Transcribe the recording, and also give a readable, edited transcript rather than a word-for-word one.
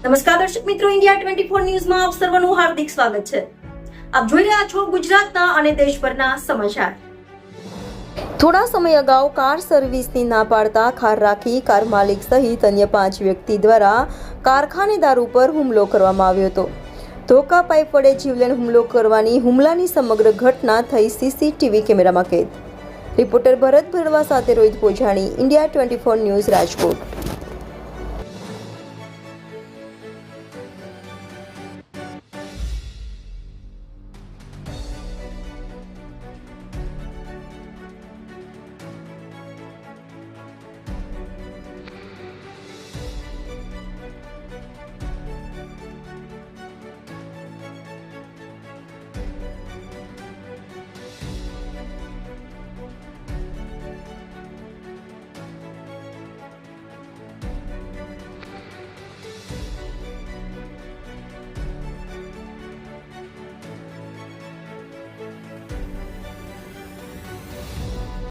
નમસ્કાર દર્શક મિત્રો, ઇન્ડિયા 24 ન્યૂઝમાં આપ સર્વનું હાર્દિક સ્વાગત છે. આપ જોઈ રહ્યા છો ગુજરાતના અને દેશભરના સમાચાર. થોડા સમય અગાઉ કાર સર્વિસની ના પાડતા કાર રાખી કાર માલિક સહિત અન્ય 5 વ્યક્તિ દ્વારા કારખાનેદાર ઉપર હુમલો કરવામાં આવ્યો હતો. ધોકા પાઇપ વડે જીવલેણ હુમલો કરવાની હુમલાની સમગ્ર ઘટના થઈ સીસીટીવી કેમેરામાં કેદ. રિપોર્ટર ભરત ભરવા સાથે રોહિત પોજાણી, ઇન્ડિયા 24 ન્યૂઝ, રાજકોટ.